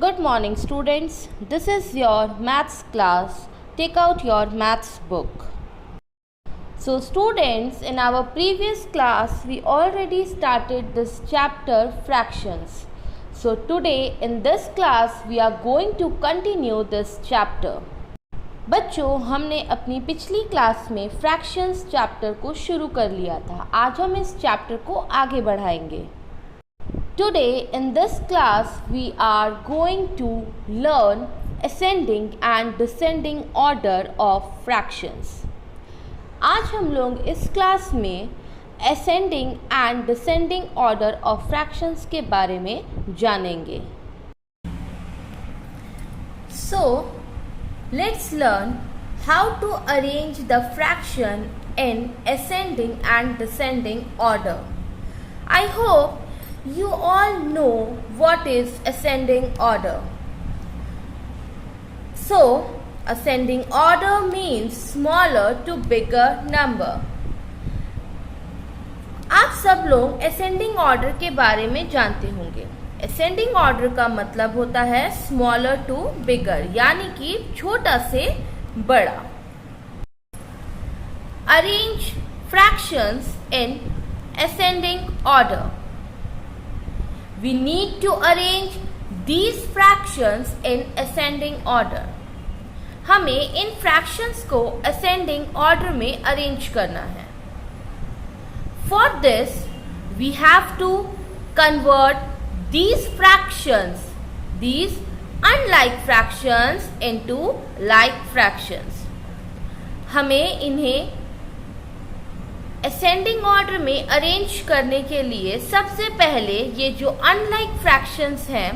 Good morning, students. This is your maths class. Take out your maths book. So, students, in our previous class, we already started this chapter fractions. So, today in this class, we are going to continue this chapter. बच्चों, हमने अपनी पिछली class में fractions chapter को शुरू कर लिया था. आज हम इस चैप्टर को आगे बढ़ाएंगे. Today in this class we are going to learn ascending and descending order of fractions. आज हम लोग इस क्लास में ascending and descending order of fractions के बारे में जानेंगे. So let's learn how to arrange the fraction in ascending and descending order. I hope you all know what is ascending order. So, ascending order means smaller to bigger number. आप सब लोग ascending order के बारे में जानते होंगे. ascending order का मतलब होता है smaller to bigger, यानी कि छोटा से बड़ा. Arrange fractions in ascending order. We need to arrange these fractions in ascending order. हमें इन fractions को ascending order में arrange करना है. For this, we have to convert these fractions, these unlike fractions into like fractions. हमें इन्हें ascending order में arrange करने के लिए सबसे पहले ये जो अनलाइक फ्रैक्शंस हैं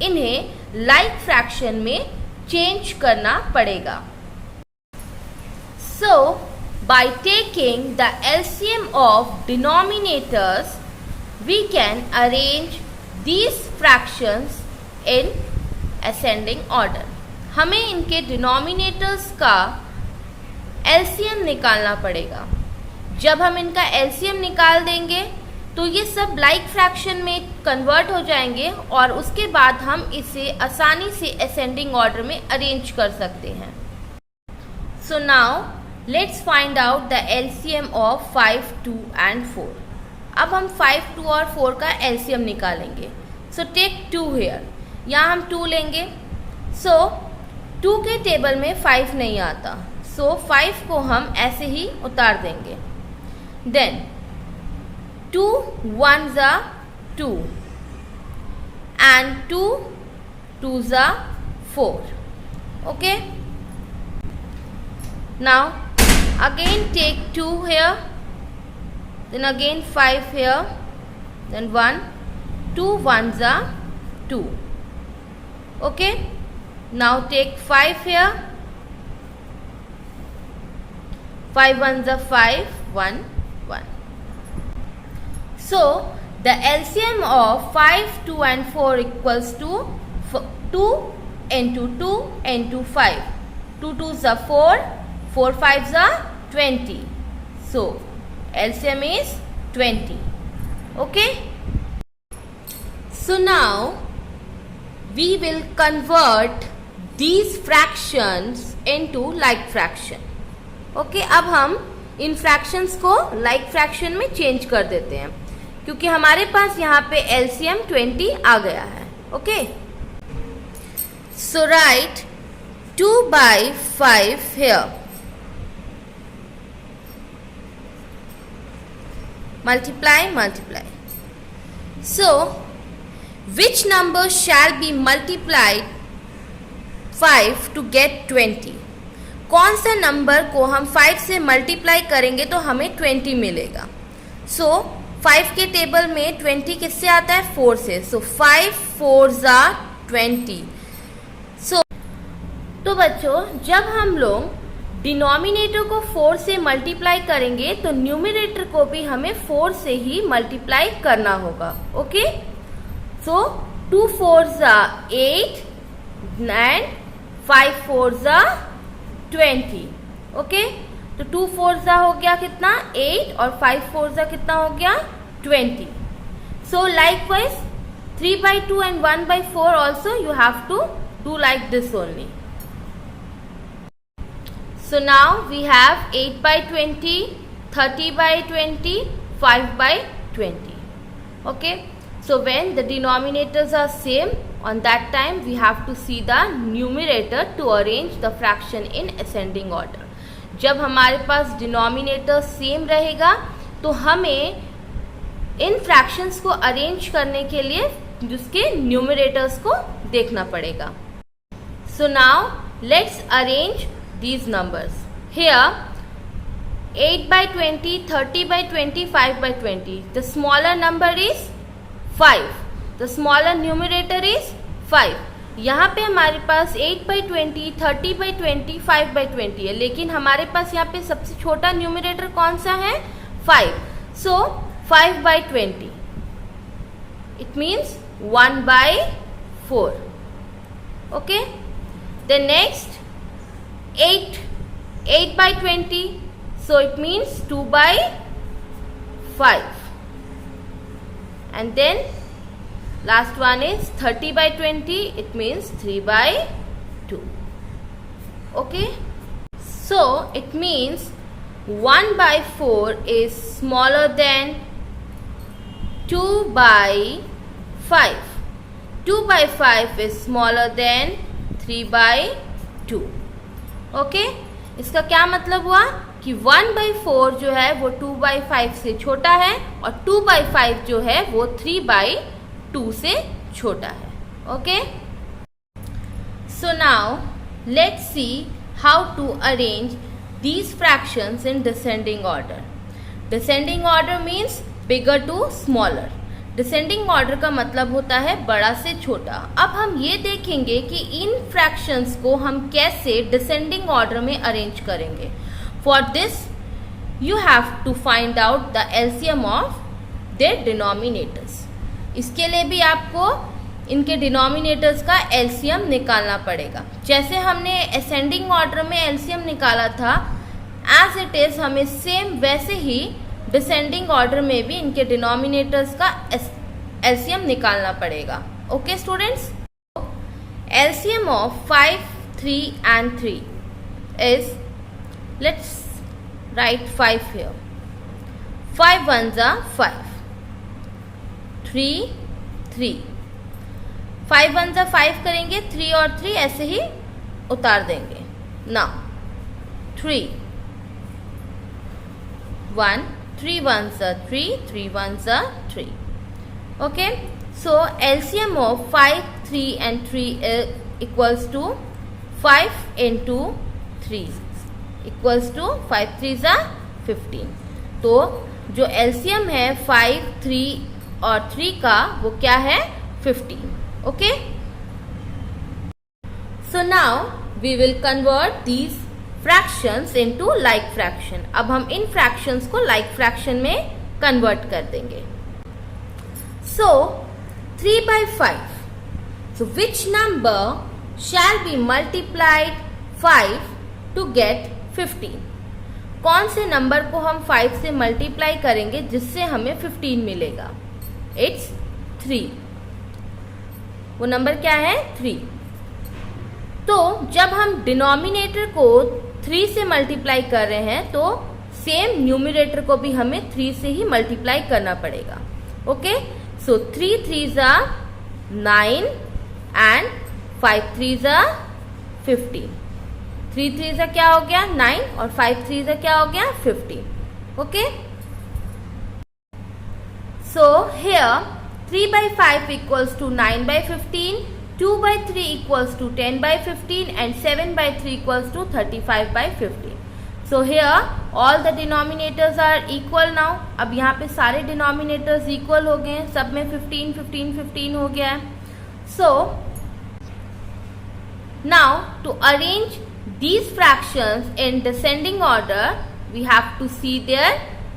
इन्हें लाइक फ्रैक्शन में चेंज करना पड़ेगा. So by taking the LCM of denominators we can arrange these fractions in ascending order. हमें इनके डिनोमिनेटर्स का एलसीएम निकालना पड़ेगा. जब हम इनका एलसीएम निकाल देंगे तो ये सब लाइक फ्रैक्शन में कन्वर्ट हो जाएंगे और उसके बाद हम इसे आसानी से असेंडिंग ऑर्डर में अरेंज कर सकते हैं. सो now let's find out the LCM of 5, 2 and 4. अब हम 5, 2 और 4 का एलसीएम निकालेंगे. So take 2 here. यहाँ हम 2 लेंगे. सो 2 के टेबल में 5 नहीं आता. सो 5 को हम ऐसे ही उतार देंगे. Then 2 1s are 2 and 2 2s are 4. Okay. Now again take 2 here, then again 5 here, then 1. 2 1s are 2. Okay. Now take 5 here. 5 1s are 5. 1 1. So the LCM of 5, 2 and 4 equals to 2 into 2 into 5. 2 2s are 4, 4 5s are 20. So LCM is 20. Okay. So now we will convert these fractions into like fraction. Okay. अब हम इन fractions को like fraction में change कर देते हैं क्योंकि हमारे पास यहाँ पे एलसीएम 20 आ गया है. Okay. So write 2/5 here. Multiply. So which number shall be multiplied 5 to get 20. कौन सा नंबर को हम 5 से मल्टीप्लाई करेंगे तो हमें 20 मिलेगा. सो 5 के टेबल में 20 किससे आता है? 4 से. सो 5 4s are 20. सो तो बच्चों जब हम लोग डिनोमिनेटर को 4 से मल्टीप्लाई करेंगे तो न्यूमरेटर को भी हमें 4 से ही मल्टीप्लाई करना होगा. Okay. So 2 4s are 8 and 5 4s are 20. Okay. तो 2 4s हो गया कितना? 8 और 5 4s कितना हो गया? 20. सो likewise 3/2 and 1/4 also you have to do like this only. So now we have 8/20, 30/20, 5/20. Okay, so when the denominators are same, on that time we have to see the numerator to arrange the fraction in ascending order. जब हमारे पास denominator same रहेगा तो हमें इन fractions को arrange करने के लिए जिसके न्यूमरेटर्स को देखना पड़ेगा. सो now let's arrange these numbers. Here 8/20, 30/20, 5/20. The smaller number is 5. The smaller numerator is 5. यहाँ पे हमारे पास 8/20, 30/20, 5/20 है, लेकिन हमारे पास यहाँ पे सबसे छोटा न्यूमरेटर कौन सा है? 5. So 5/20. It means 1/4. Okay. Then next 8/20, so it means 2/5. And then last one is 30/20, it means 3/2. Okay, so it means 1/4 is smaller than 2/5. 2/5 is smaller than 3/2. Okay, इसका क्या मतलब हुआ कि 1/4 जो है वो 2/5 से छोटा है और 2/5 जो है वो 3/2 से छोटा है. Okay, so now let's see how to arrange these fractions in descending order. Descending order means bigger to smaller. Descending order का मतलब होता है बड़ा से छोटा. अब हम ये देखेंगे कि इन फ्रैक्शंस को हम कैसे डिसेंडिंग ऑर्डर में अरेंज करेंगे. For this you have to find out the LCM of their denominators. इसके लिए भी आपको इनके डिनोमिनेटर्स का एलसीएम निकालना पड़ेगा. जैसे हमने असेंडिंग ऑर्डर में एलसीएम निकाला था, एज इट इज हमें सेम वैसे ही डिसेंडिंग ऑर्डर में भी इनके डिनोमिनेटर्स का एलसीएम निकालना पड़ेगा. Okay students, LCM of 5, 3 and 3 is, let's write 5 here. 5 ones are 5, 3, 3. 5 ones are 5 करेंगे, 3 और 3 ऐसे ही उतार देंगे. Now 3, 1, 3 ones are 3, 3 ones are 3. Okay, so LCM of 5, 3 and 3 equals to 5 into 3 equals to 5 3s are 15. तो जो LCM है 5, 3 और 3 का वो क्या है? 15. Okay, so now we will convert these fractions into like fraction. अब हम इन फ्रैक्शंस को लाइक फ्रैक्शन में कन्वर्ट कर देंगे. So 3/5. So which number shall be multiplied 5 to get 15. कौन से नंबर को हम 5 से मल्टीप्लाई करेंगे जिससे हमें 15 मिलेगा? इट्स 3. वो नंबर क्या है? 3. तो जब हम डिनोमिनेटर को 3 से मल्टीप्लाई कर रहे हैं तो सेम न्यूमरेटर को भी हमें 3 से ही मल्टीप्लाई करना पड़ेगा. Okay, so 3 3s are 9 and 5 3s are 15. 3 3s क्या हो गया? 9 और 5 3s क्या हो गया? 15. Okay, so here 3/5 equals to 9/15. 2/3 equals to 10/15 and 7/3 equals to 35/15. So here all the denominators are equal now. अब यहाँ पे सारे denominators equal हो गए हैं, सब में 15 15 15 हो गया है. So now to arrange these fractions in descending order we have to see their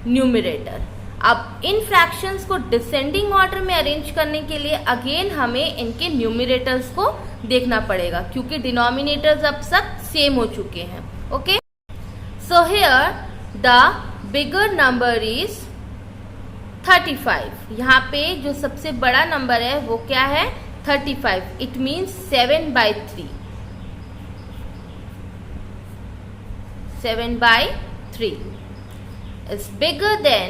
numerator. अब इन फ्रैक्शंस को डिसेंडिंग ऑर्डर में अरेंज करने के लिए अगेन हमें इनके न्यूमरेटर्स को देखना पड़ेगा क्योंकि डिनोमिनेटर्स अब सब सेम हो चुके हैं. Okay, so here the bigger number is 35। यहाँ पे जो सबसे बड़ा नंबर है वो क्या है? 35। It means 7/3। 7/3 is bigger than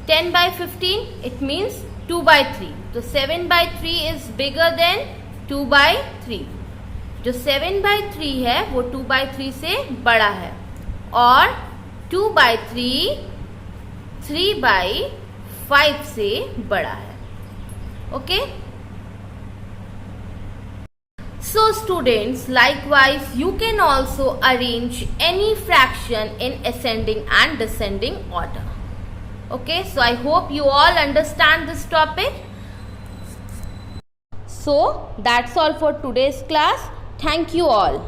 10/15. It means 2/3. तो 7/3 is bigger than 2/3. जो 7/3 है वो 2/3 से बड़ा है और 2/3 3/5 से बड़ा है. Okay. So students, likewise you can also arrange any fraction in ascending and descending order. Okay, so I hope you all understand this topic. So that's all for today's class. Thank you all.